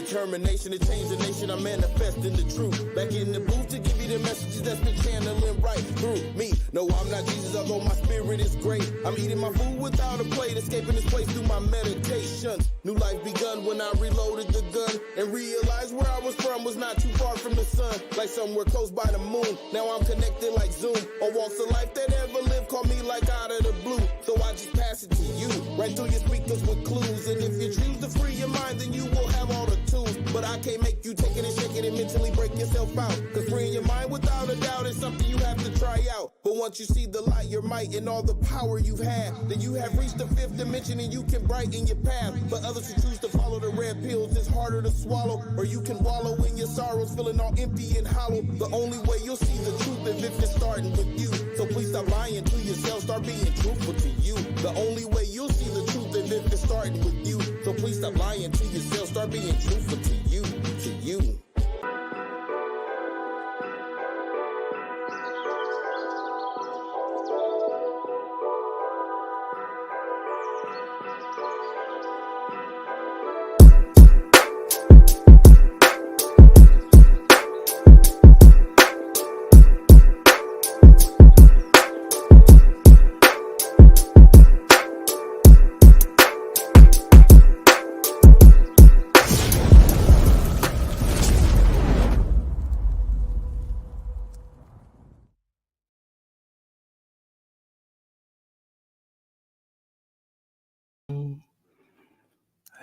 determination to change the nation. I'm manifesting the truth. Back in the booth to give you the messages that's been channeling right through me. No, I'm not Jesus, although my spirit is great. I'm eating my food without a plate, escaping this place through my meditations. New life begun when I reloaded the gun and realized where I was from was not too far from the sun, like somewhere close by the moon. Now I'm connected like Zoom. On walks of life that ever lived call me like out of the blue. So I just pass it to you, right through your speakers with clues. And if you choose to free your mind, then you will have all the tools. But I can't make you take it and shake it and mentally break yourself out. Cause freeing your mind without a doubt is something you have to try out. But once you see the light, your might, and all the power you've had, then you have reached the fifth dimension and you can brighten your path. But others who choose to follow the red pills, it's harder to swallow. Or you can wallow in your sorrows, feeling all empty and hollow. The only way you'll see the truth is if it's starting with you. So please stop lying to yourself, start being truthful to you. The only way you'll see the truth is if it's starting with you. So please stop lying to yourself, start being truthful to you, to you.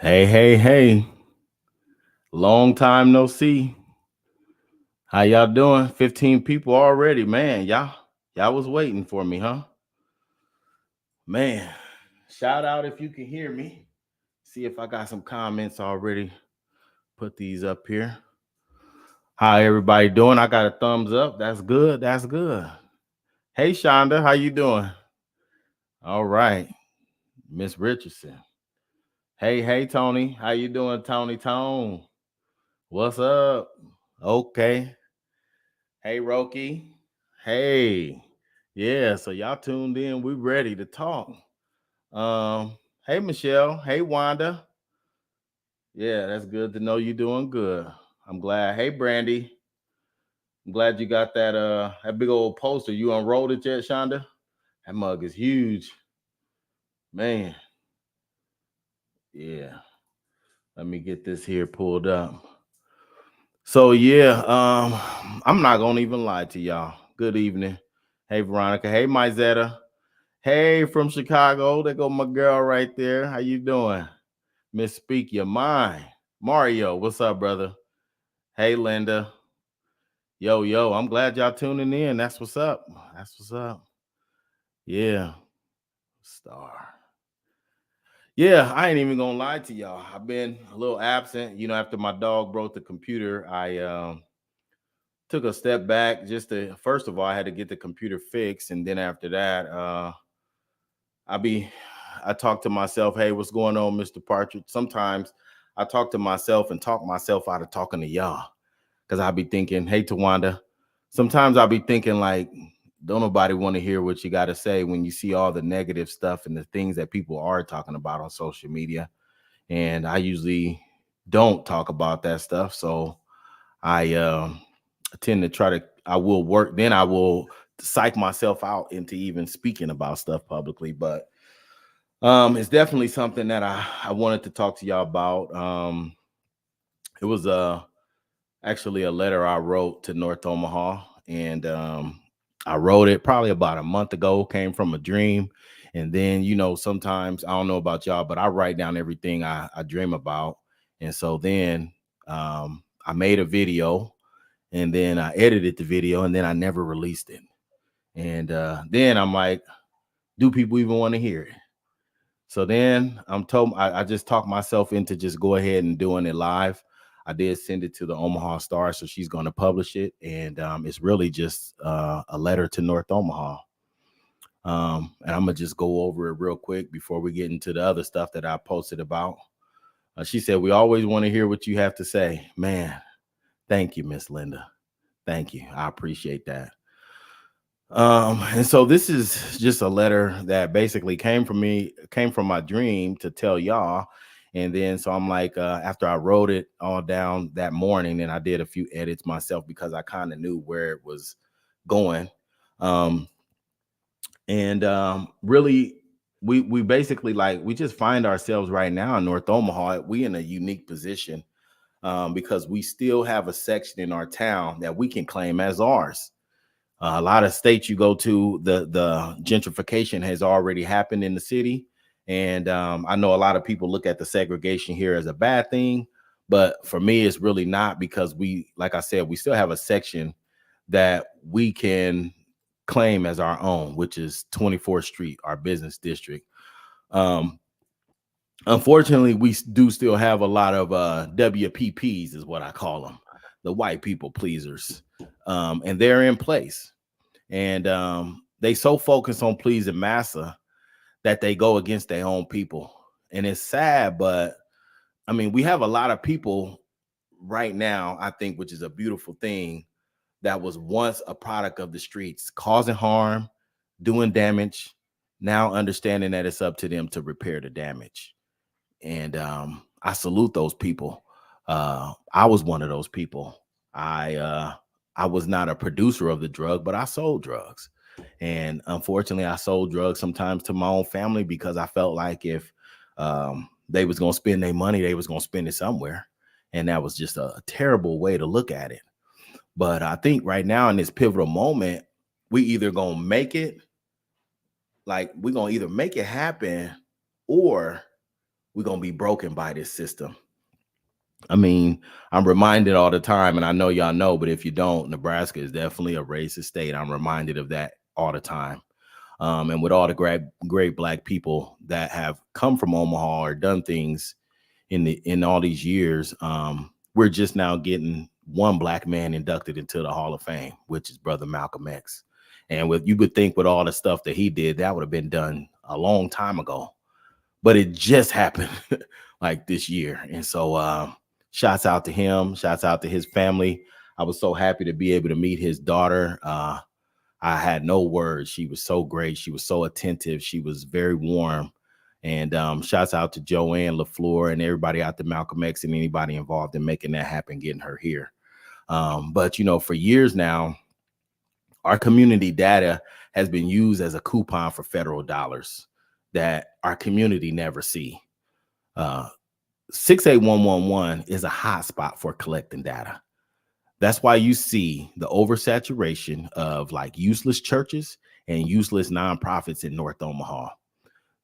Hey. Long time no see. How y'all doing? 15 people already, man. Y'all was waiting for me, huh? Man, shout out if you can hear me. See if I got some comments already. Put these up here. How everybody doing? I got a thumbs up. That's good. That's good. Hey, Shonda, how you doing? All right. Miss Richardson. Hey, Tony. How you doing, Tony Tone? What's up? Okay. Hey, Roki. Hey. Yeah, so y'all tuned in. We ready to talk. Hey, Michelle. Hey, Wanda. Yeah, that's good to know you doing good. I'm glad. Hey, Brandy. I'm glad you got that big old poster. You unrolled it yet, Shonda? That mug is huge. Man. Yeah. Let me get this here pulled up. So yeah, I'm not gonna even lie to y'all. Good evening. Hey, Veronica. Hey, Myzetta. Hey, from Chicago. There go my girl right there. How you doing? Miss Speak Your Mind. Mario, what's up, brother? Hey, Linda. Yo, I'm glad y'all tuning in. That's what's up. That's what's up. Yeah. Star. Yeah, I ain't even gonna lie to y'all. I've been a little absent. You know, after my dog broke the computer, I took a step back just to, first of all, I had to get the computer fixed. And then after that, I talk to myself, hey, what's going on, Mr. Partridge? Sometimes I talk to myself and talk myself out of talking to y'all. Because I'll be thinking, hey, Tawanda, sometimes I'll be thinking like, don't nobody want to hear what you got to say when you see all the negative stuff and the things that people are talking about on social media. And I usually don't talk about that stuff. So I tend to try to, I will psych myself out into even speaking about stuff publicly. But it's definitely something that I wanted to talk to y'all about. It was actually a letter I wrote to North Omaha, and I wrote it probably about a month ago, came from a dream. And then, you know, sometimes I don't know about y'all, but I write down everything I dream about. And so then I made a video, and then I edited the video, and then I never released it. And then I'm like, do people even want to hear it? So then I just talked myself into just go ahead and doing it live. I did send it to the Omaha Star, so she's going to publish it. And it's really just a letter to North Omaha. And I'm going to just go over it real quick before we get into the other stuff that I posted about. She said, we always want to hear what you have to say. Man, thank you, Miss Linda. Thank you. I appreciate that. And so this is just a letter that basically came from my dream to tell y'all. And then so I'm like, after I wrote it all down that morning, and I did a few edits myself because I kind of knew where it was going. Um, and really, we basically, like, we just find ourselves right now in North Omaha. We in a unique position, because we still have a section in our town that we can claim as ours. A lot of states you go to, the gentrification has already happened in the city, and I know a lot of people look at the segregation here as a bad thing, but for me, it's really not, because we, like I said, we still have a section that we can claim as our own, which is 24th Street, our business district. Um, Unfortunately, we do still have a lot of WPPs, is what I call them, the white people pleasers, and they're in place. And they so focus on pleasing massa that they go against their own people. And it's sad, but I mean, we have a lot of people right now, I think, which is a beautiful thing, that was once a product of the streets, causing harm, doing damage, now understanding that it's up to them to repair the damage. And I salute those people. I was one of those people. I was not a producer of the drug, but I sold drugs. And unfortunately, I sold drugs sometimes to my own family, because I felt like if they was going to spend their money, they was going to spend it somewhere. And that was just a terrible way to look at it. But I think right now in this pivotal moment, we either going to make it, like we're going to either make it happen, or we're going to be broken by this system. I mean, I'm reminded all the time, and I know y'all know, but if you don't, Nebraska is definitely a racist state. I'm reminded of that all the time. And with all the great Black people that have come from Omaha or done things in all these years, we're just now getting one Black man inducted into the Hall of Fame, which is Brother Malcolm X. And you would think with all the stuff that he did, that would have been done a long time ago, but it just happened like this year. And so shouts out to him, shouts out to his family. I was so happy to be able to meet his daughter. I had no words. She was so great. She was so attentive. She was very warm. And shouts out to Joanne LaFleur and everybody out to Malcolm X and anybody involved in making that happen, getting her here. But, you know, for years now, our community data has been used as a coupon for federal dollars that our community never see. 68111 is a hotspot for collecting data. That's why you see the oversaturation of like useless churches and useless nonprofits in North Omaha.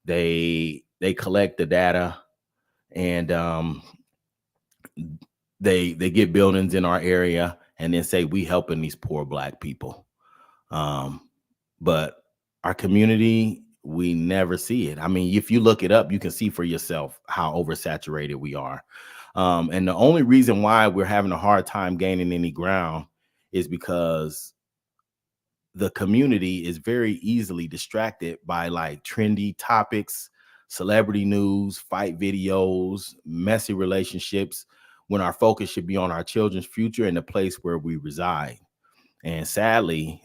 They collect the data, and they get buildings in our area and then say we helping these poor Black people. But our community, we never see it. I mean, if you look it up, you can see for yourself how oversaturated we are. And the only reason why we're having a hard time gaining any ground is because the community is very easily distracted by like trendy topics, celebrity news, fight videos, messy relationships, when our focus should be on our children's future and the place where we reside. And sadly,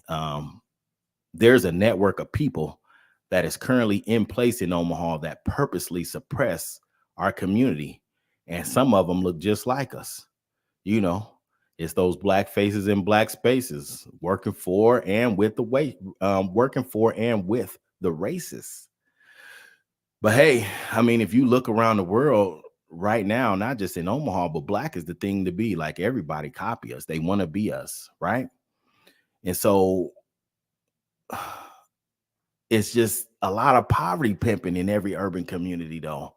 there's a network of people that is currently in place in Omaha that purposely suppress our community. And some of them look just like us. You know, it's those Black faces in Black spaces working for and with the racists. But hey, I mean, if you look around the world right now, not just in Omaha, but Black is the thing to be. Like, everybody copy us. They want to be us, right? And so it's just a lot of poverty pimping in every urban community, though.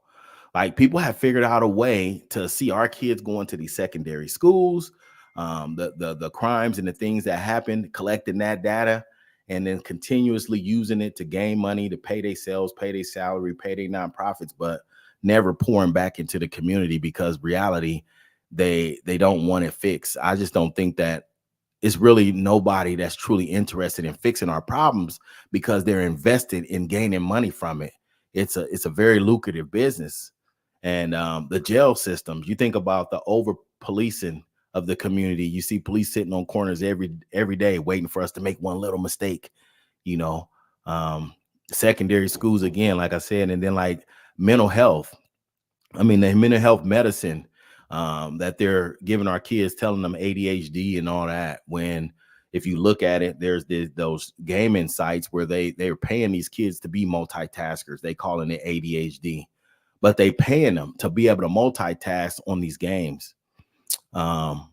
Like, people have figured out a way to see our kids going to these secondary schools, the crimes and the things that happen, collecting that data, and then continuously using it to gain money, to pay their sales, pay their salary, pay their nonprofits, but never pouring back into the community, because reality, they don't want it fixed. I just don't think that it's really nobody that's truly interested in fixing our problems, because they're invested in gaining money from it. It's a very lucrative business. And the jail systems, you think about the over policing of the community. You see police sitting on corners every day waiting for us to make one little mistake, you know. Secondary schools, again, like I said, and then like mental health. I mean, the mental health medicine that they're giving our kids, telling them ADHD and all that. When if you look at it, there's those gaming sites where they're paying these kids to be multitaskers. They calling it ADHD, but they paying them to be able to multitask on these games. And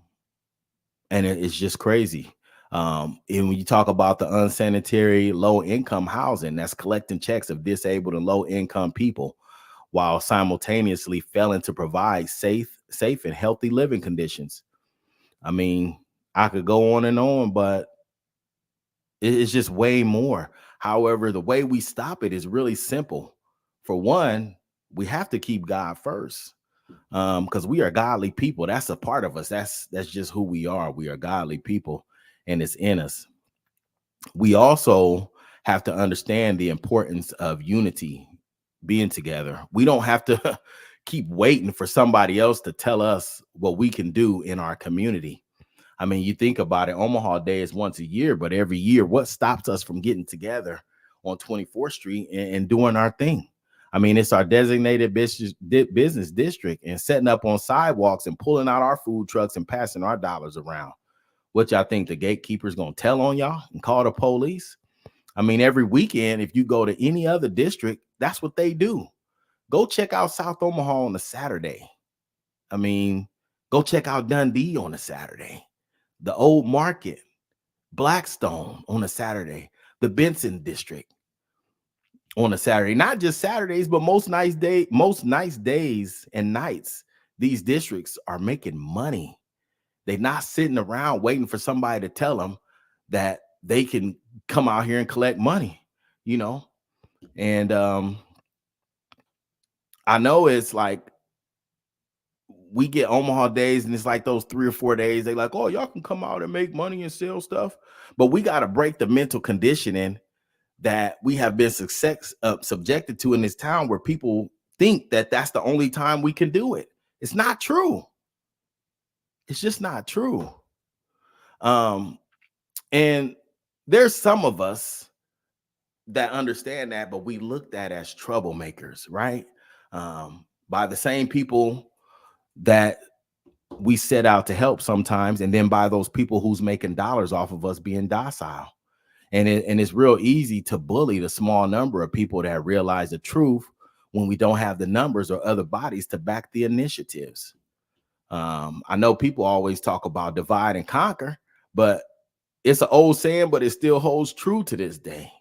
it's just crazy. And when you talk about the unsanitary low income housing that's collecting checks of disabled and low income people, while simultaneously failing to provide safe and healthy living conditions. I mean, I could go on, but it's just way more. However, the way we stop it is really simple. For one, we have to keep God first, because we are godly people. That's a part of us. That's just who we are. We are godly people, and it's in us. We also have to understand the importance of unity, being together. We don't have to keep waiting for somebody else to tell us what we can do in our community. I mean, you think about it, Omaha Day is once a year, but every year, what stops us from getting together on 24th Street and doing our thing? I mean, it's our designated business district, and setting up on sidewalks and pulling out our food trucks and passing our dollars around. What y'all think the gatekeeper's gonna tell on y'all and call the police? I mean, every weekend, if you go to any other district, that's what they do. Go check out South Omaha on a Saturday. I mean, go check out Dundee on a Saturday, the Old Market, Blackstone on a Saturday, the Benson district on a Saturday. Not just Saturdays, but most nice days and nights, these districts are making money. They're not sitting around waiting for somebody to tell them that they can come out here and collect money, you know? And I know it's like we get Omaha days, and it's like those 3 or 4 days. They like, oh, y'all can come out and make money and sell stuff. But we got to break the mental conditioning that we have been subjected to in this town, where people think that that's the only time we can do it. It's not true. It's just not true. And there's some of us that understand that, but we looked at as troublemakers, right? By the same people that we set out to help sometimes, and then by those people who's making dollars off of us being docile. And it's real easy to bully the small number of people that realize the truth when we don't have the numbers or other bodies to back the initiatives. I know people always talk about divide and conquer, but it's an old saying, but it still holds true to this day.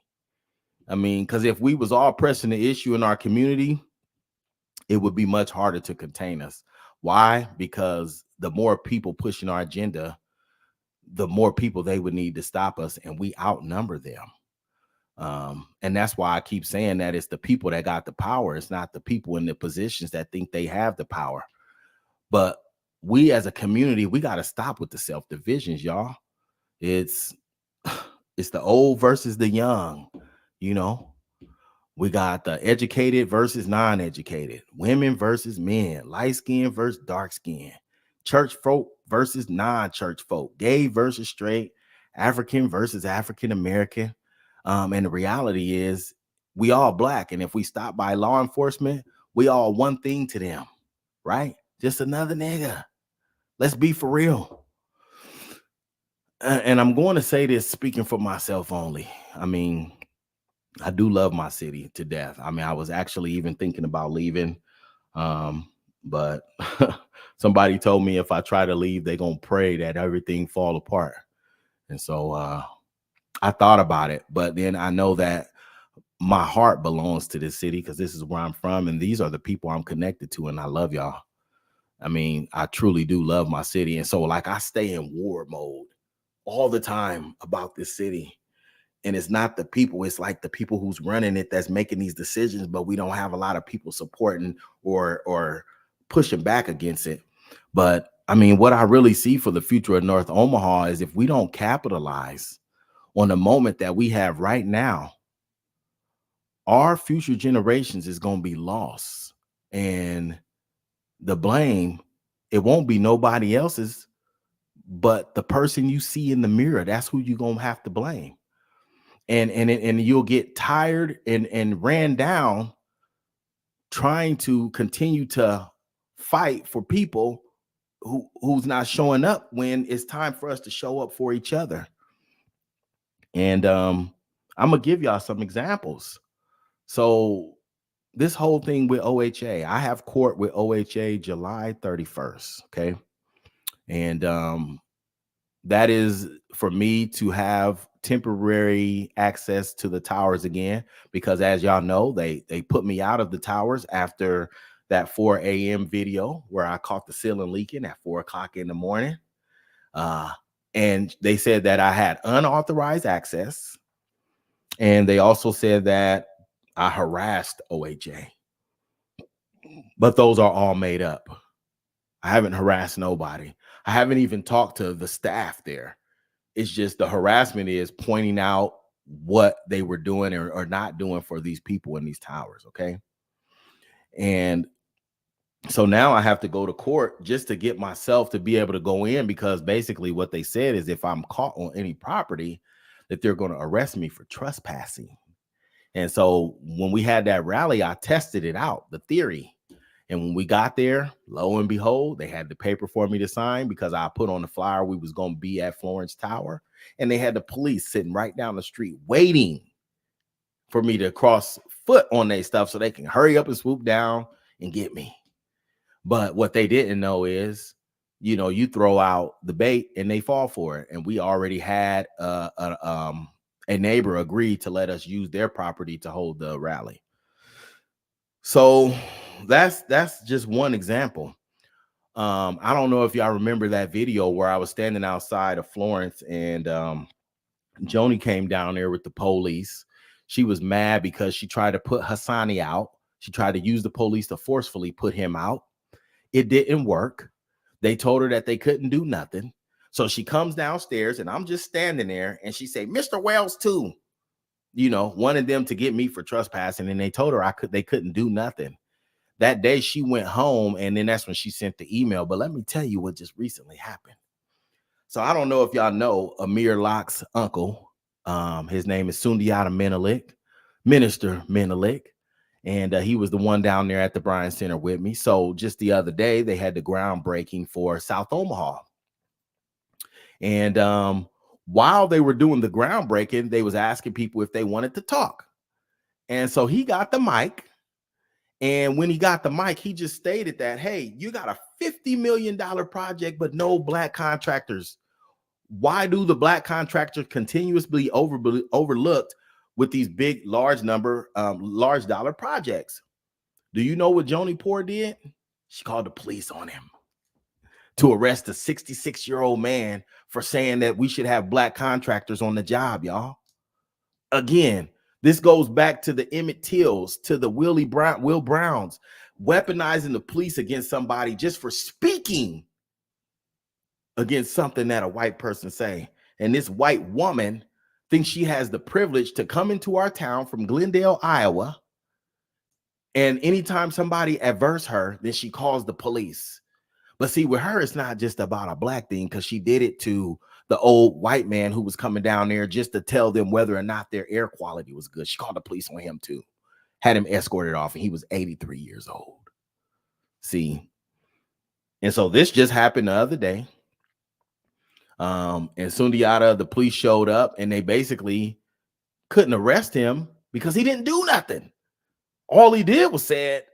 I mean, because if we was all pressing the issue in our community, it would be much harder to contain us. Why? Because the more people pushing our agenda, the more people they would need to stop us, and we outnumber them. And that's why I keep saying that it's the people that got the power. It's not the people in the positions that think they have the power. But we as a community, we got to stop with the self-divisions, y'all. It's the old versus the young, you know. We got the educated versus non-educated, women versus men, light skin versus dark skin, church folk versus non-church folk, gay versus straight, African versus African American. And the reality is, we all black, and if we stop by law enforcement, we all one thing to them, right? Just another nigga. Let's be for real. And I'm going to say this speaking for myself only. I mean, I do love my city to death. I mean, I was actually even thinking about leaving, but somebody told me if I try to leave, they're going to pray that everything fall apart. And so I thought about it, but then I know that my heart belongs to this city because this is where I'm from, and these are the people I'm connected to, and I love y'all. I mean, I truly do love my city. And so, like, I stay in war mode all the time about this city. And it's not the people, it's like the people who's running it that's making these decisions, but we don't have a lot of people supporting or pushing back against it. But I mean, what I really see for the future of North Omaha is if we don't capitalize on the moment that we have right now, our future generations is going to be lost. And the blame, it won't be nobody else's, but the person you see in the mirror. That's who you're going to have to blame. And you'll get tired and ran down trying to continue to fight for people who's not showing up when it's time for us to show up for each other. And I'm gonna give y'all some examples. So this whole thing with OHA, I have court with OHA July 31st. Okay. And that is for me to have temporary access to the towers again, because as y'all know, they put me out of the towers after that 4 a.m. video where I caught the ceiling leaking at 4 o'clock in the morning. And they said that I had unauthorized access. And they also said that I harassed OHA. But those are all made up. I haven't harassed nobody. I haven't even talked to the staff there. It's just the harassment is pointing out what they were doing or not doing for these people in these towers. Okay. And so now I have to go to court just to get myself to be able to go in, because basically what they said is if I'm caught on any property, that they're going to arrest me for trespassing. And so when we had that rally, I tested it out, the theory. And when we got there, lo and behold, they had the paper for me to sign, because I put on the flyer we was going to be at Florence Tower. And they had the police sitting right down the street waiting for me to cross foot on their stuff so they can hurry up and swoop down and get me. But what they didn't know is, you know, you throw out the bait and they fall for it. And we already had a neighbor agree to let us use their property to hold the rally. So that's just one example. I don't know if y'all remember that video where I was standing outside of Florence and Joni came down there with the police. She was mad because she tried to put Hassani out. She tried to use the police to forcefully put him out. It didn't work. They told her that they couldn't do nothing. So she comes downstairs and I'm just standing there and she said, Mr. Wells too, you know, wanted them to get me for trespassing. And they told her they couldn't do nothing. That day she went home and then that's when she sent the email. But let me tell you what just recently happened. So I don't know if y'all know Amir Locke's uncle. His name is Sundiata Menelik, Minister Menelik. And he was the one down there at the Bryan Center with me. So just the other day, they had the groundbreaking for South Omaha. And while they were doing the groundbreaking, they was asking people if they wanted to talk. And so he got the mic. And when he got the mic, he just stated that, hey, you got a $50 million project, but no black contractors. Why do the black contractors continuously overlooked with these big, large dollar projects? Do you know what Joni Poore did? She called the police on him to arrest a 66-year-old man for saying that we should have black contractors on the job, y'all. Again, this goes back to the Emmett Tills, to the Will Browns, weaponizing the police against somebody just for speaking against something that a white person say. And this white woman thinks she has the privilege to come into our town from Glendale, Iowa. And anytime somebody adverse her, then she calls the police. But see, with her, it's not just about a black thing, because she did it to the old white man who was coming down there just to tell them whether or not their air quality was good. She called the police on him too, had him escorted off, and he was 83 years old. See, and so this just happened the other day. And Sundiata, the police showed up and they basically couldn't arrest him because he didn't do nothing. All he did was said,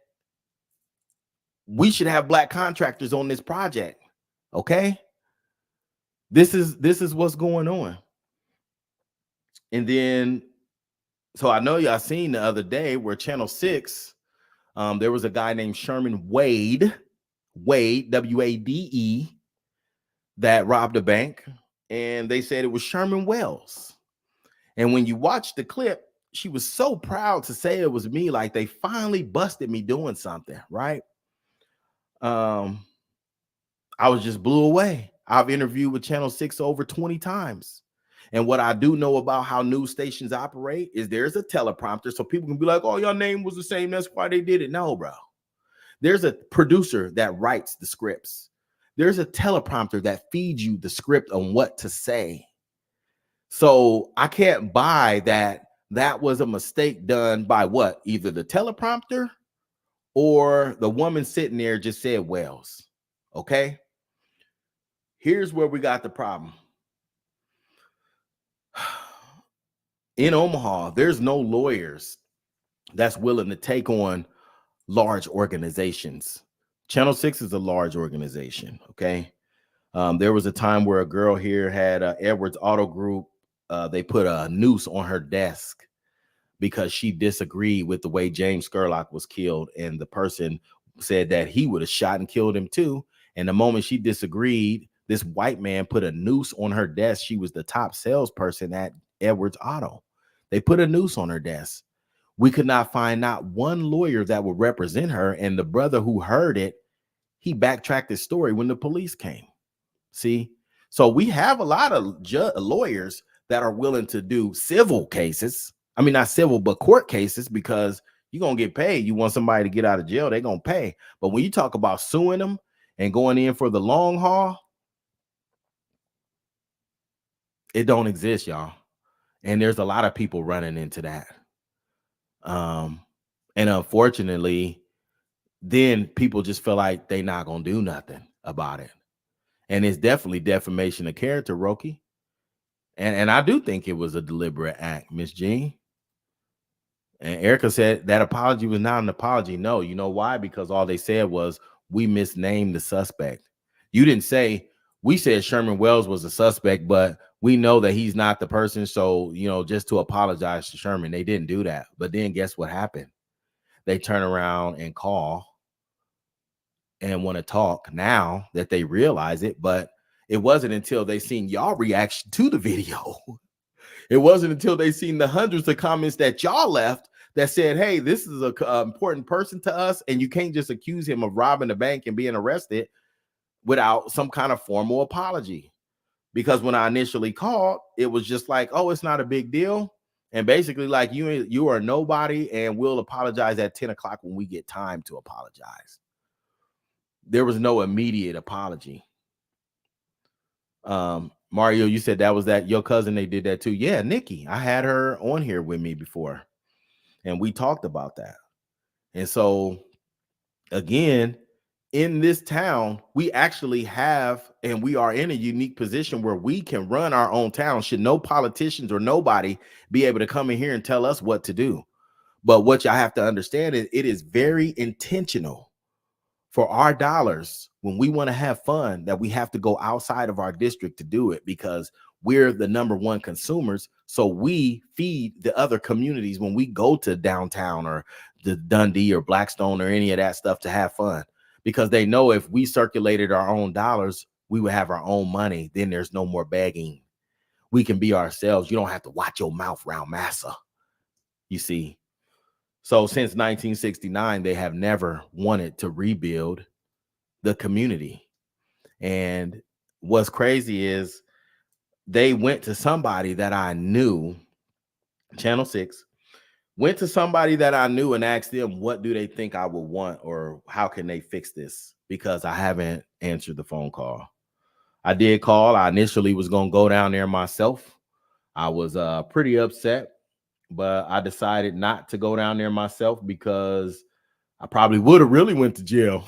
we should have black contractors on this project. Okay. This is what's going on. And then, so I know y'all seen the other day where Channel 6, there was a guy named Sherman Wade, W-A-D-E, that robbed a bank, and they said it was Sherman Wells. And when you watch the clip, she was so proud to say it was me, like they finally busted me doing something, right? I was just blew away. I've interviewed with Channel 6 over 20 times. And what I do know about how news stations operate is there's a teleprompter, so people can be like, oh, your name was the same, that's why they did it. No, bro. There's a producer that writes the scripts. There's a teleprompter that feeds you the script on what to say. So I can't buy that was a mistake done by what? Either the teleprompter or the woman sitting there just said Wells. Okay. Here's where we got the problem. In Omaha, there's no lawyers that's willing to take on large organizations. Channel 6 is a large organization. Okay. There was a time where a girl here had Edwards Auto Group. They put a noose on her desk because she disagreed with the way James Scurlock was killed. And the person said that he would have shot and killed him too. And the moment she disagreed, this white man put a noose on her desk. She was the top salesperson at Edwards Auto. They put a noose on her desk. We could not find not one lawyer that would represent her. And the brother who heard it, he backtracked his story when the police came. See, so we have a lot of lawyers that are willing to do civil cases. I mean, not civil, but court cases, because you're going to get paid. You want somebody to get out of jail, they're going to pay. But when you talk about suing them and going in for the long haul, it don't exist, y'all. And there's a lot of people running into that. And unfortunately, then people just feel like they're not going to do nothing about it. And it's definitely defamation of character, Roki. And I do think it was a deliberate act, Miss Jean. And Erica said that apology was not an apology. No, you know why? Because all they said was, we misnamed the suspect. You didn't say, we said Sherman Wells was a suspect, but we know that he's not the person. So, just to apologize to Sherman, they didn't do that. But then guess what happened? They turn around and call and want to talk now that they realize it. But it wasn't until they seen y'all reaction to the video. It wasn't until they seen the hundreds of comments that y'all left that said, hey, this is an important person to us, and you can't just accuse him of robbing the bank and being arrested without some kind of formal apology. Because when I initially called, it was just like, oh, it's not a big deal. And basically like, you are nobody, and we'll apologize at 10 o'clock when we get time to apologize. There was no immediate apology. Mario, you said that was your cousin. They did that too. Yeah, Nikki. I had her on here with me before, and we talked about that. And so, again, in this town, we actually have, and we are in a unique position where we can run our own town. Should no politicians or nobody be able to come in here and tell us what to do. But what y'all have to understand is it is very intentional for our dollars, when we want to have fun, that we have to go outside of our district to do it, because we're the number one consumers. So we feed the other communities when we go to downtown or the Dundee or Blackstone or any of that stuff to have fun, because they know if we circulated our own dollars, we would have our own money. Then there's no more begging. We can be ourselves. You don't have to watch your mouth round massa. You see? So since 1969, they have never wanted to rebuild the community. And what's crazy is they went to somebody that I knew, Channel 6, went to somebody that I knew and asked them, what do they think I would want, or how can they fix this? Because I haven't answered the phone call. I did call. I initially was going to go down there myself. I was pretty upset, but I decided not to go down there myself because I probably would have really went to jail,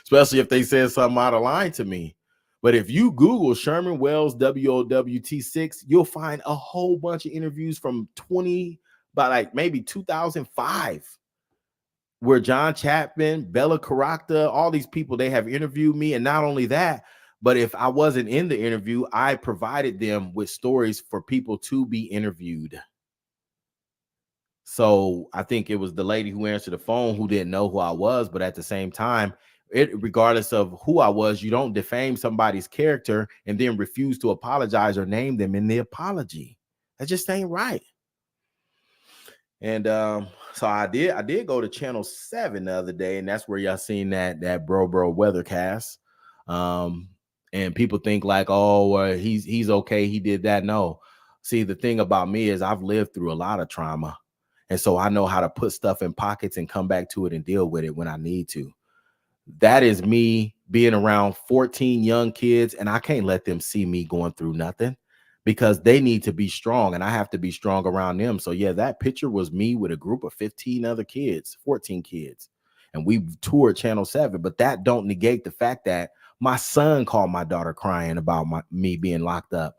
especially if they said something out of line to me. But if you Google Sherman Wells WOWT6, you'll find a whole bunch of interviews from maybe 2005, where John Chapman, Bella Caracta, all these people, they have interviewed me. And not only that, but if I wasn't in the interview, I provided them with stories for people to be interviewed. So I think it was the lady who answered the phone who didn't know who I was, but at the same time, regardless of who I was, you don't defame somebody's character and then refuse to apologize or name them in the apology. That just ain't right. And so I did go to Channel 7 the other day, and that's where y'all seen that bro weathercast. And people think like, oh, he's okay, he did that. No, see, the thing about me is I've lived through a lot of trauma. And so I know how to put stuff in pockets and come back to it and deal with it when I need to. That is me being around 14 young kids, and I can't let them see me going through nothing, because they need to be strong and I have to be strong around them. So yeah, that picture was me with a group of 15 other kids, 14 kids. And we toured Channel 7, but that don't negate the fact that my son called my daughter crying about me being locked up.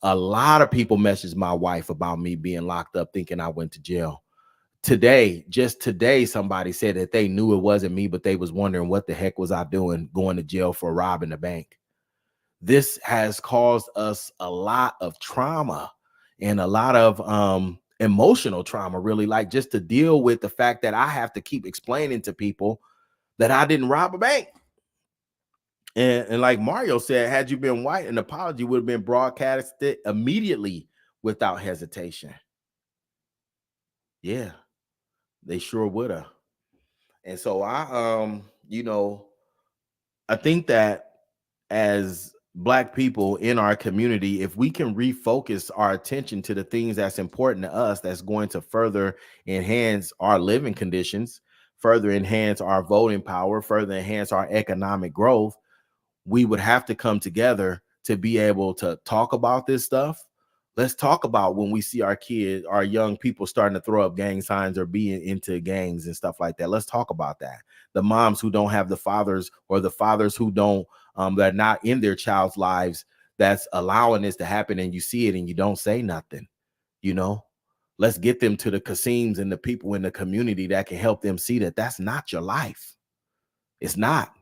A lot of people messaged my wife about me being locked up thinking I went to jail. Just today, somebody said that they knew it wasn't me, but they was wondering what the heck was I doing going to jail for robbing the bank. This has caused us a lot of trauma and a lot of emotional trauma, really, like just to deal with the fact that I have to keep explaining to people that I didn't rob a bank. And like Mario said, had you been white, an apology would have been broadcasted immediately without hesitation. Yeah, they sure would have. And so I think that as Black people in our community, if we can refocus our attention to the things that's important to us, that's going to further enhance our living conditions, further enhance our voting power, further enhance our economic growth, we would have to come together to be able to talk about this stuff. Let's talk about when we see our kids, our young people starting to throw up gang signs or being into gangs and stuff like that. Let's talk about that. The moms who don't have the fathers, or the fathers who don't, that are not in their child's lives, that's allowing this to happen, and you see it and you don't say nothing. Let's get them to the Kasims and the people in the community that can help them see that that's not your life. It's not.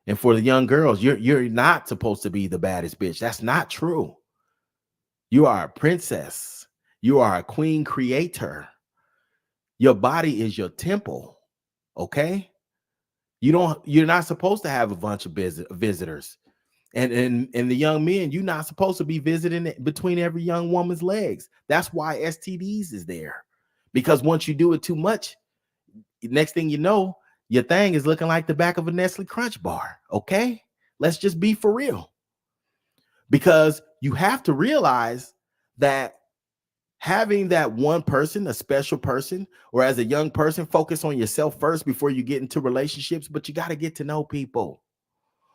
And for the young girls, you're not supposed to be the baddest bitch. That's not true. You are a princess. You are a queen creator. Your body is your temple. Okay? You're not supposed to have a bunch of visitors. And the young men, you're not supposed to be visiting between every young woman's legs. That's why STDs is there. Because once you do it too much, next thing you know, your thing is looking like the back of a Nestle Crunch bar. Okay? Let's just be for real. Because you have to realize that having that one person, a special person, or as a young person, focus on yourself first before you get into relationships, but you got to get to know people.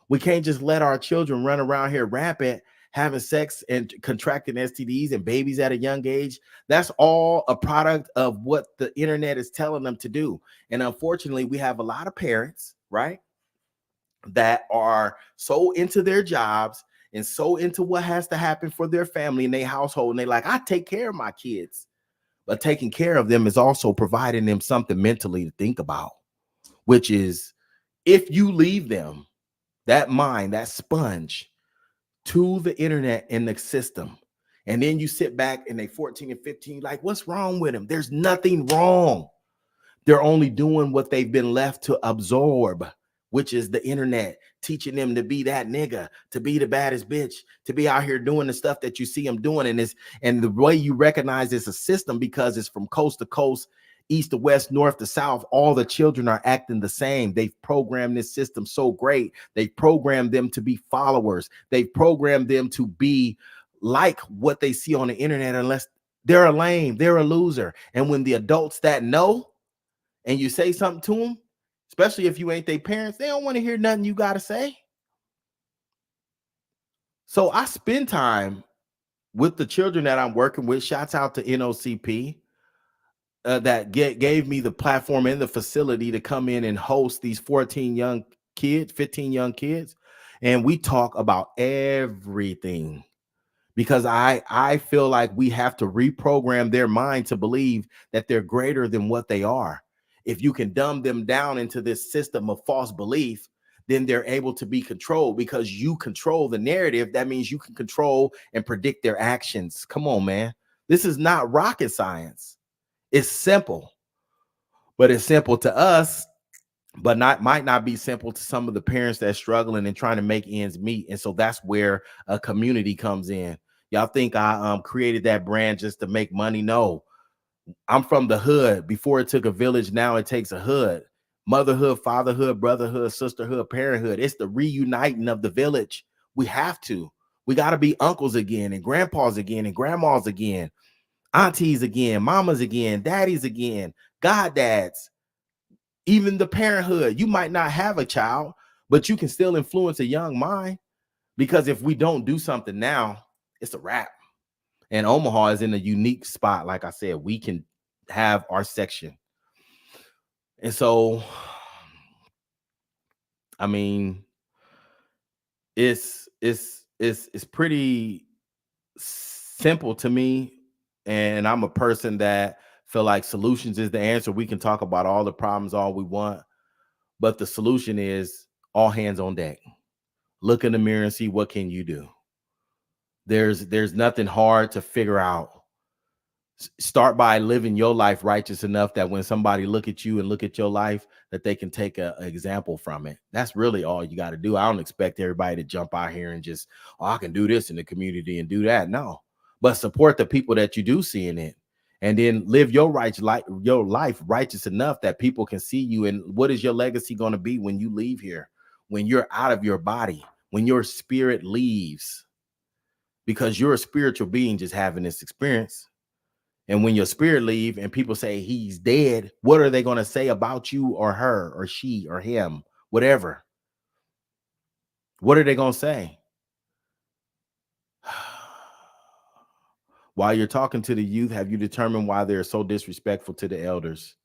We can't just let our children run around here rampant, having sex and contracting STDs and babies at a young age. That's all a product of what the internet is telling them to do. And unfortunately, we have a lot of parents, right, that are so into their jobs and so into what has to happen for their family and their household. And they like, I take care of my kids. But taking care of them is also providing them something mentally to think about, which is if you leave them, that mind, that sponge, to the internet and the system, and then you sit back and they 14 and 15, like, what's wrong with them? There's nothing wrong. They're only doing what they've been left to absorb, which is the internet, teaching them to be that nigga, to be the baddest bitch, to be out here doing the stuff that you see them doing. And the way you recognize it's a system, because it's from coast to coast, east to west, north to south, all the children are acting the same. They've programmed this system so great. They've programmed them to be followers. They've programmed them to be like what they see on the internet, unless they're a lame, they're a loser. And when the adults that know, and you say something to them, especially if you ain't their parents, they don't want to hear nothing you got to say. So I spend time with the children that I'm working with. Shouts out to NOCP that gave me the platform and the facility to come in and host these 15 young kids. And we talk about everything, because I feel like we have to reprogram their mind to believe that they're greater than what they are. If you can dumb them down into this system of false belief, then they're able to be controlled, because you control the narrative. That means you can control and predict their actions. Come on, man. This is not rocket science. It's simple, but it's simple to us, but might not be simple to some of the parents that's struggling and trying to make ends meet. And so that's where a community comes in. Y'all think I created that brand just to make money? No. I'm from the hood. Before it took a village, now it takes a hood. Motherhood, fatherhood, brotherhood, sisterhood, parenthood. It's the reuniting of the village. We have to. We got to be uncles again, and grandpas again, and grandmas again, aunties again, mamas again, daddies again, goddads. Even the parenthood. You might not have a child, but you can still influence a young mind, because if we don't do something now, it's a wrap. And Omaha is in a unique spot. Like I said, we can have our section. And so, I mean, it's pretty simple to me. And I'm a person that feel like solutions is the answer. We can talk about all the problems all we want, but the solution is all hands on deck. Look in the mirror and see what can you do. There's nothing hard to figure out. Start by living your life righteous enough that when somebody look at you and look at your life, that they can take an example from it. That's really all you got to do. I don't expect everybody to jump out here and just, oh, I can do this in the community and do that. No, but support the people that you do see in it, and then live your life righteous enough that people can see you. And what is your legacy going to be when you leave here, when you're out of your body, when your spirit leaves? Because you're a spiritual being just having this experience. And when your spirit leave and people say he's dead, what are they going to say about you or her or she or him, whatever? What are they going to say? While you're talking to the youth, have you determined why they're so disrespectful to the elders?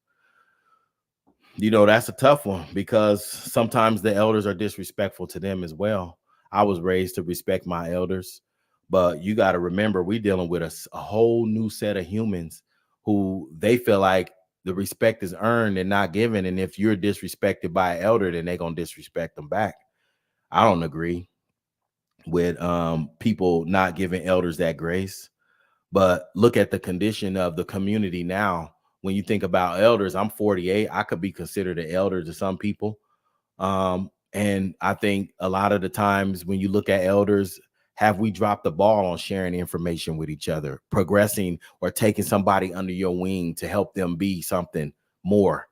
You know, that's a tough one, because sometimes the elders are disrespectful to them as well. I was raised to respect my elders, but you got to remember, we're dealing with a whole new set of humans who they feel like the respect is earned and not given. And if you're disrespected by an elder, then they're going to disrespect them back. I don't agree with people not giving elders that grace. But look at the condition of the community now. When you think about elders, I'm 48. I could be considered an elder to some people. And I think a lot of the times when you look at elders, have we dropped the ball on sharing information with each other, progressing, or taking somebody under your wing to help them be something more?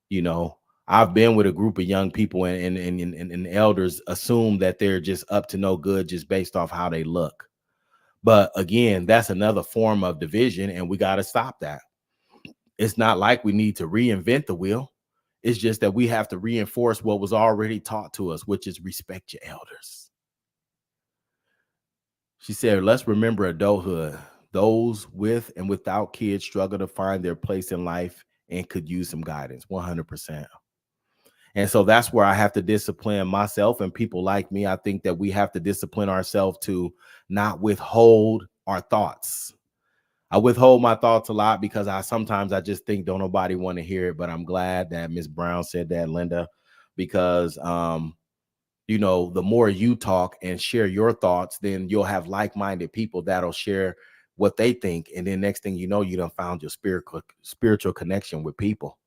You know, I've been with a group of young people, and elders assume that they're just up to no good just based off how they look. But again, that's another form of division, and we got to stop that. It's not like we need to reinvent the wheel. It's just that we have to reinforce what was already taught to us, which is respect your elders. She said, let's remember adulthood. Those with and without kids struggle to find their place in life and could use some guidance. 100%. And so that's where I have to discipline myself and people like me. I think that we have to discipline ourselves to not withhold our thoughts. I withhold my thoughts a lot because sometimes I just think don't nobody want to hear it. But I'm glad that Miss Brown said that, Linda, because you know, the more you talk and share your thoughts, then you'll have like-minded people that'll share what they think. And then next thing you know, you done found your spiritual connection with people.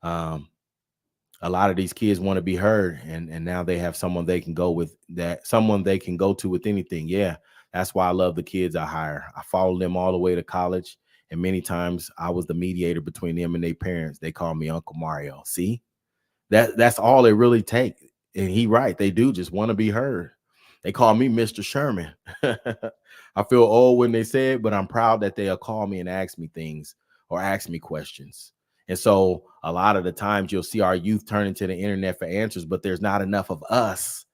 A lot of these kids want to be heard, and now they have someone they can go with, that someone they can go to with anything. Yeah, that's why I love the kids I hire. I follow them all the way to college, and many times I was the mediator between them and their parents. They call me Uncle Mario. See, that's all it really takes. And he right, they do just want to be heard. They call me Mr. Sherman. I feel old when they say it, but I'm proud that they'll call me and ask me things or ask me questions. And so a lot of the times you'll see our youth turning to the internet for answers, but there's not enough of us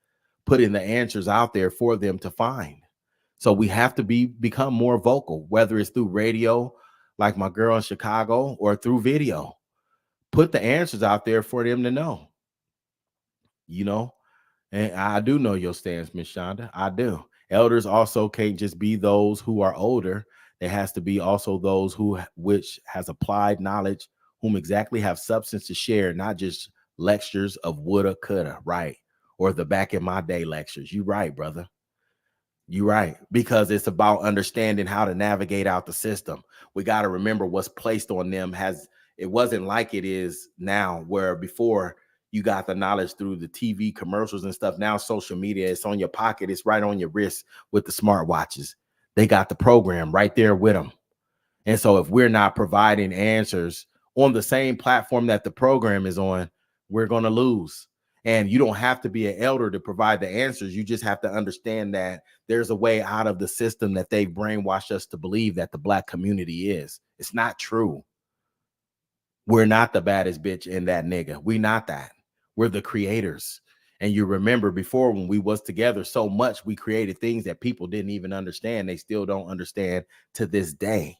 putting the answers out there for them to find. So we have to become more vocal, whether it's through radio, like my girl in Chicago, or through video. Put the answers out there for them to know, you know. And I do know your stance, Miss Shonda. I do. Elders also can't just be those who are older. There has to be also those which has applied knowledge, whom exactly have substance to share, not just lectures of woulda, coulda, right? Or the back in my day lectures. You right, brother. You right. Because it's about understanding how to navigate out the system. We got to remember what's placed on them it wasn't like it is now, where before you got the knowledge through the TV commercials and stuff. Now social media, it's on your pocket. It's right on your wrist with the smartwatches. They got the program right there with them. And so if we're not providing answers on the same platform that the program is on, we're going to lose. And you don't have to be an elder to provide the answers. You just have to understand that there's a way out of the system that they've brainwashed us to believe that the Black community is. It's not true. We're not the baddest bitch in that nigga. We're not that. We're the creators. And you remember before when we was together so much, we created things that people didn't even understand. They still don't understand to this day.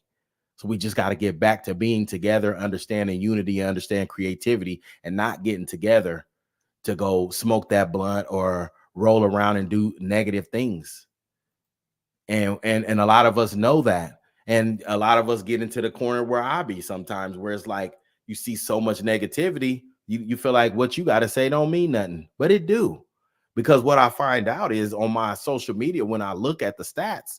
So we just got to get back to being together, understanding unity, understand creativity, and not getting together to go smoke that blunt or roll around and do negative things. And a lot of us know that. And a lot of us get into the corner where I be sometimes, where it's like you see so much negativity, you feel like what you got to say don't mean nothing, but it do. Because what I find out is on my social media, when I look at the stats,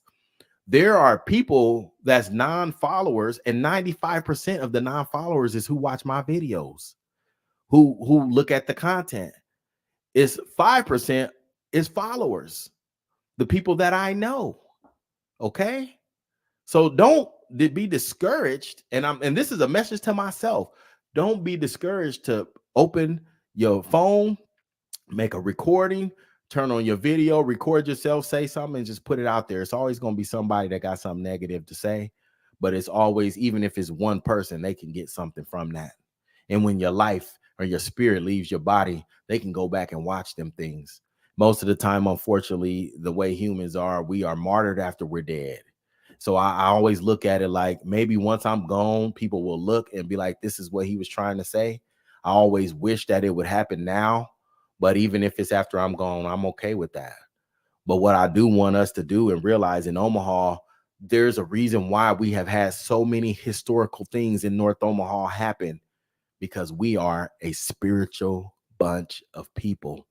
there are people that's non-followers, and 95% of the non-followers is who watch my videos, who look at the content. It's 5% is followers, the people that I know. Okay. So don't be discouraged. And this is a message to myself. Don't be discouraged to open your phone, make a recording, turn on your video, record yourself, say something, and just put it out there. It's always going to be somebody that got something negative to say, but it's always, even if it's one person, they can get something from that. And when your life or your spirit leaves your body, they can go back and watch them things. Most of the time, unfortunately, the way humans are, we are martyred after we're dead. So I always look at it like maybe once I'm gone, people will look and be like, this is what he was trying to say. I always wish that it would happen now, but even if it's after I'm gone, I'm okay with that. But what I do want us to do and realize in Omaha, there's a reason why we have had so many historical things in North Omaha happen, because we are a spiritual bunch of people.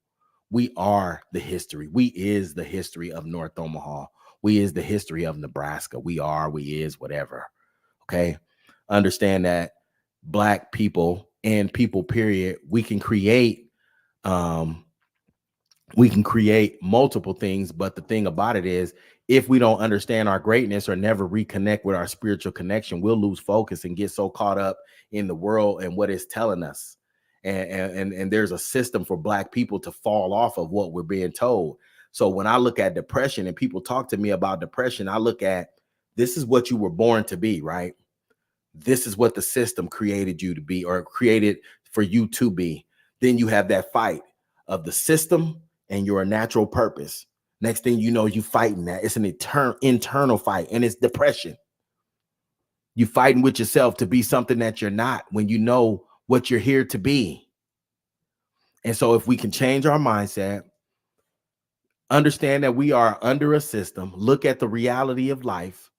We are the history. We is the history of North Omaha. We is the history of Nebraska. We is whatever. Okay. Understand that Black people and people, period, um, we can create multiple things. But the thing about it is, if we don't understand our greatness or never reconnect with our spiritual connection, we'll lose focus and get so caught up in the world and what it's telling us. And there's a system for Black people to fall off of what we're being told. So when I look at depression and people talk to me about depression, I look at, this is what you were born to be, right? This is what the system created you to be, or created for you to be. Then you have that fight of the system and your natural purpose. Next thing you know, you fighting that. It's an internal fight, and it's depression. You fighting with yourself to be something that you're not, when you know what you're here to be. And so if we can change our mindset, understand that we are under a system, look at the reality of life.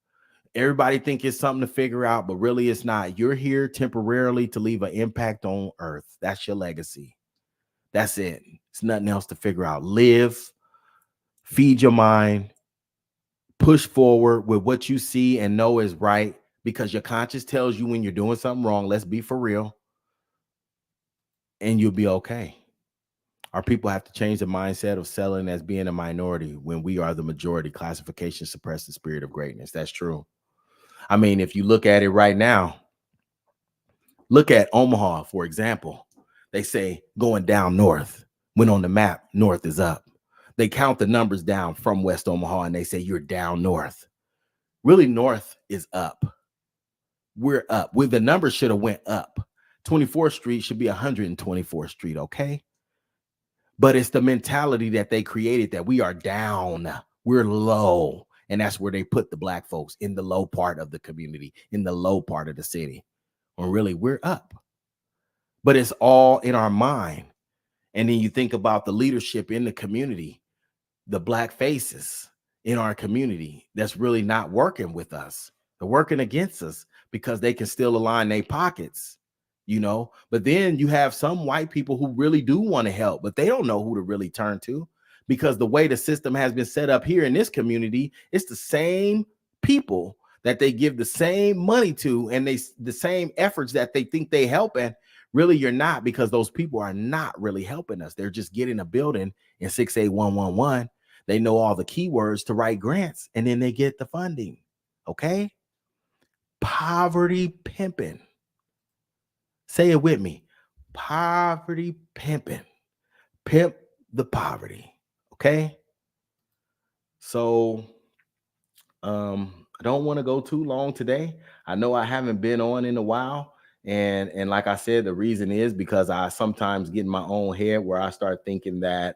Everybody think it's something to figure out, but really it's not. You're here temporarily to leave an impact on earth. That's your legacy. That's it. It's nothing else to figure out. Live, feed your mind, push forward with what you see and know is right, because your conscience tells you when you're doing something wrong. Let's be for real. And you'll be okay. Our people have to change the mindset of selling as being a minority when we are the majority. Classification suppress the spirit of greatness. That's true. I mean, if you look at it right now, look at Omaha, for example. They say going down north. When on the map, north is up. They count the numbers down from West Omaha and they say you're down north. Really, north is up. We're up. The numbers should have went up. 24th Street should be 124th Street, okay? But it's the mentality that they created, that we are down, we're low. And that's where they put the Black folks, in the low part of the community, in the low part of the city. When really we're up. But it's all in our mind. And then you think about the leadership in the community, the Black faces in our community that's really not working with us. They're working against us because they can still align their pockets, you know. But then you have some white people who really do want to help, but they don't know who to really turn to, because the way the system has been set up here in this community, it's the same people that they give the same money to, and the same efforts that they think they help. And really you're not, because those people are not really helping us. They're just getting a building in 68111. They know all the keywords to write grants, and then they get the funding. Okay. Poverty pimping. Say it with me. Poverty pimping. Pimp the poverty. Okay. So I don't want to go too long today. I know I haven't been on in a while. And like I said, the reason is because I sometimes get in my own head where I start thinking that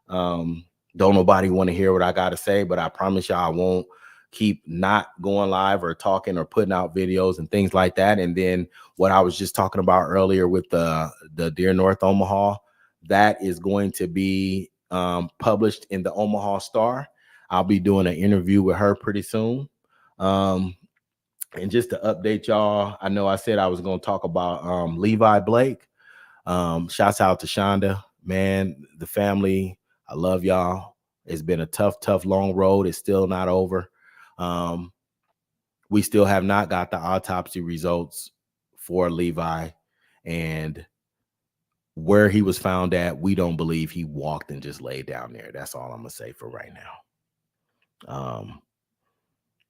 Don't nobody want to hear what I got to say, but I promise y'all I won't keep not going live or talking or putting out videos and things like that. And then what I was just talking about earlier with the Dear North Omaha, that is going to be published in the Omaha Star. I'll be doing an interview with her pretty soon. And just to update y'all, I know I said I was going to talk about Levi Blake. Shouts out to Shonda, man, the family. I love y'all. It's been a tough, long road. It's still not over. We still have not got the autopsy results for Levi, and where he was found at, we don't believe he walked and just laid down there. That's all I'm gonna say for right now.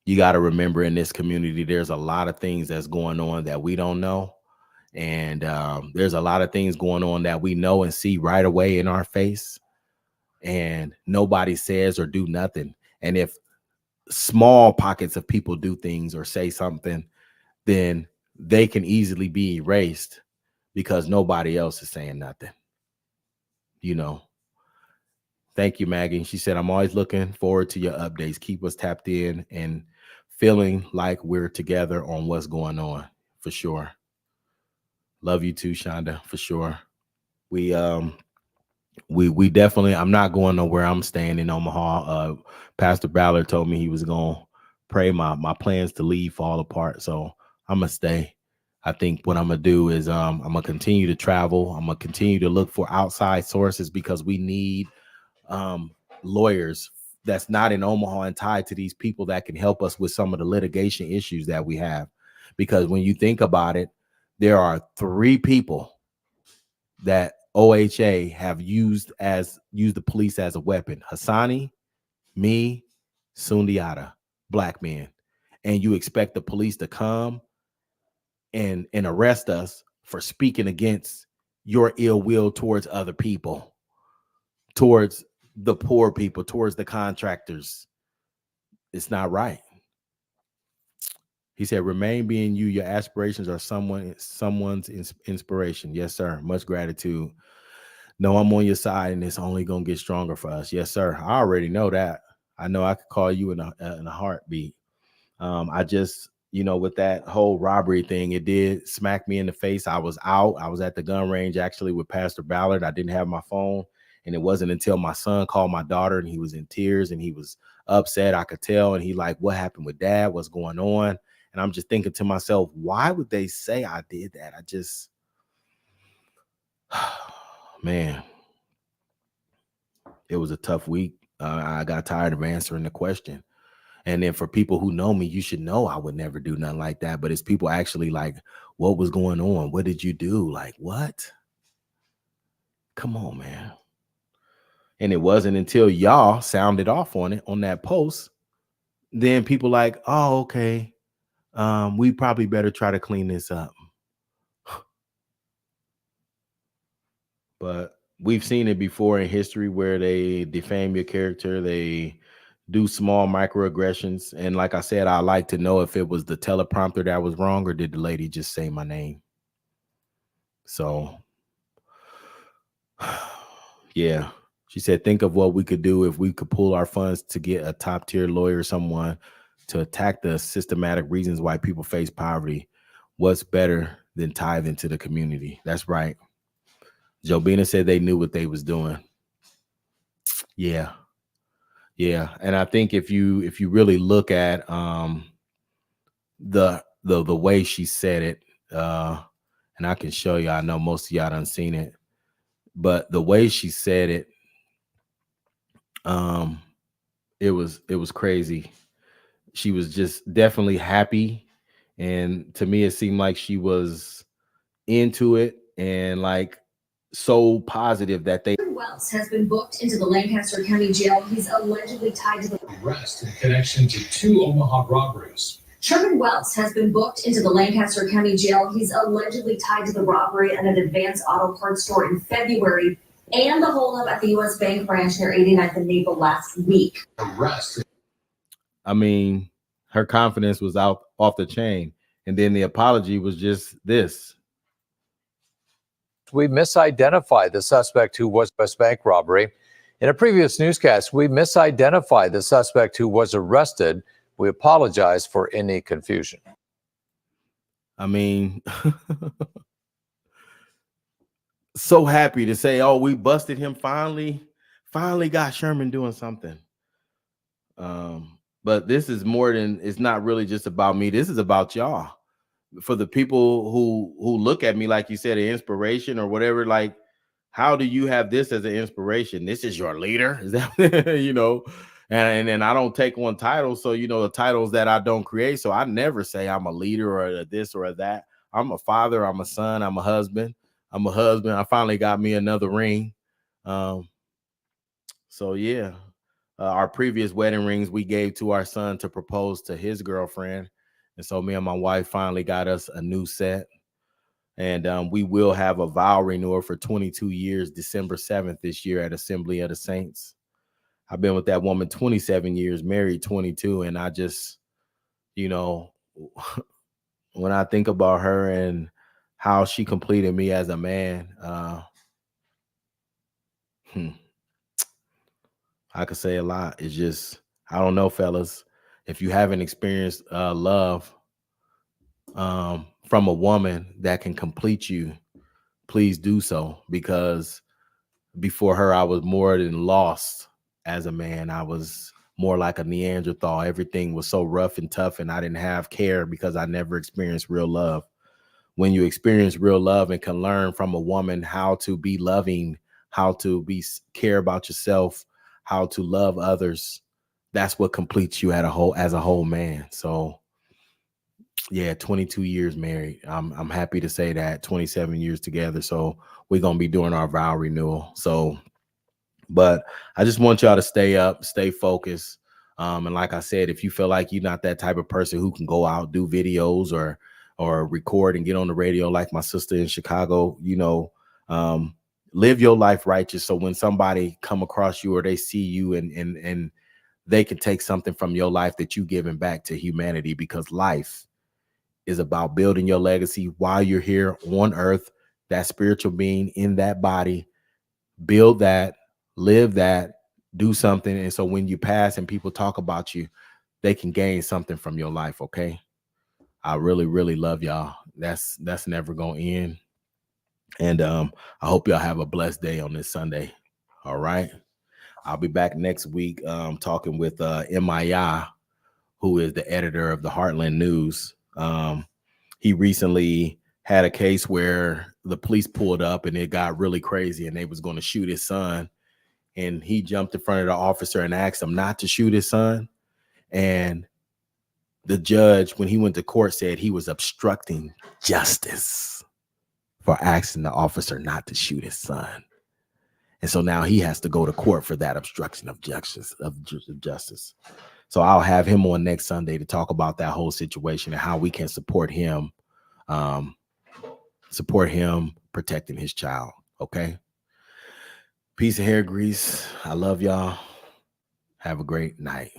You got to remember, in this community, there's a lot of things that's going on that we don't know. And there's a lot of things going on that we know and see right away in our face, and nobody says or do nothing. And if small pockets of people do things or say something, then they can easily be erased because nobody else is saying nothing. You know. Thank you, Maggie. She said, I'm always looking forward to your updates. Keep us tapped in and feeling like we're together on what's going on, for sure. Love you too, Shonda, for sure. We definitely, I'm not going nowhere. I'm staying in Omaha. Pastor Ballard told me he was going to pray my plans to leave fall apart. So I'm going to stay. I think what I'm going to do is I'm going to continue to travel. I'm going to continue to look for outside sources because we need lawyers that's not in Omaha and tied to these people that can help us with some of the litigation issues that we have. Because when you think about it, there are 3 people that OHA have used the police as a weapon: Hassani, me, Sundiata, black men. And you expect the police to come and arrest us for speaking against your ill will towards other people, towards the poor people, towards the contractors. It's not right. He said, remain being you. Your aspirations are someone's inspiration. Yes, sir. Much gratitude. No, I'm on your side, and it's only going to get stronger for us. Yes, sir. I already know that. I know I could call you in a heartbeat. I just, with that whole robbery thing, it did smack me in the face. I was out. I was at the gun range, actually, with Pastor Ballard. I didn't have my phone, and it wasn't until my son called my daughter, and he was in tears, and he was upset. I could tell, and he like, what happened with Dad? What's going on? And I'm just thinking to myself, why would they say I did that? I just, man, it was a tough week. I got tired of answering the question. And then for people who know me, you should know I would never do nothing like that. But it's people actually like, what was going on? What did you do? Like, what? Come on, man. And it wasn't until y'all sounded off on it on that post, then people like, oh, okay. We probably better try to clean this up. But we've seen it before in history where they defame your character. They do small microaggressions. And like I said, I like to know if it was the teleprompter that was wrong or did the lady just say my name. So, yeah. She said, think of what we could do if we could pool our funds to get a top tier lawyer, someone to attack the systematic reasons why people face poverty. What's better than tithing to the community? That's right. Jobina said they knew what they was doing. Yeah. Yeah. And I think if you really look at the way she said it, and I can show you, I know most of y'all done seen it, but the way she said it, it was crazy. She was just definitely happy, and to me it seemed like she was into it and like so positive that they Wells has been booked into the Lancaster County Jail. He's allegedly tied to the arrest in connection to 2 Omaha robberies. Sherman Wells has been booked into the Lancaster County Jail. He's allegedly tied to the robbery at an Advance Auto Parts store in February and the holdup at the U.S. Bank branch near 89th and Maple last week. Arrest. I mean, her confidence was off the chain. And then the apology was just this. We misidentified the suspect who was West Bank robbery. In a previous newscast, we misidentified the suspect who was arrested. We apologize for any confusion. I mean, so happy to say, oh, we busted him finally got Sherman doing something. But this is more than, it's not really just about me. This is about y'all. For the people who look at me, like you said, an inspiration or whatever, like, how do you have this as an inspiration? This is your leader? Is that, you know, and I don't take on titles. So, you know, the titles that I don't create. So I never say I'm a leader or a this or a that. I'm a father. I'm a son. I'm a husband. I finally got me another ring. So yeah, our previous wedding rings we gave to our son to propose to his girlfriend. And so me and my wife finally got us a new set. And we will have a vow renewal for 22 years, December 7th this year at Assembly of the Saints. I've been with that woman 27 years, married 22. And I just, you know, when I think about her and how she completed me as a man, I could say a lot. It's just, I don't know, fellas, if you haven't experienced love from a woman that can complete you, please do so, because before her, I was more than lost as a man. I was more like a Neanderthal. Everything was so rough and tough, and I didn't have care because I never experienced real love. When you experience real love and can learn from a woman how to be loving, how to care about yourself, how to love others, that's what completes you as a whole man. So yeah, 22 years married. I'm happy to say that, 27 years together. So we're going to be doing our vow renewal. So, but I just want y'all to stay up, stay focused. And like I said, if you feel like you're not that type of person who can go out, do videos or record and get on the radio like my sister in Chicago, you know, live your life righteous. So when somebody come across you or they see you and they can take something from your life that you giving back to humanity, because life is about building your legacy while you're here on earth, that spiritual being in that body. Build that, live that, do something. And so when you pass and people talk about you, they can gain something from your life. Okay. I really, really love y'all. That's never gonna end. And I hope y'all have a blessed day on this Sunday. All right. I'll be back next week talking with M.I.A., who is the editor of the Heartland News. He recently had a case where the police pulled up and it got really crazy and they was going to shoot his son. And he jumped in front of the officer and asked him not to shoot his son. And the judge, when he went to court, said he was obstructing justice for asking the officer not to shoot his son. And so now he has to go to court for that obstruction of justice. So I'll have him on next Sunday to talk about that whole situation and how we can support him protecting his child. Okay. Peace and hair grease. I love y'all. Have a great night.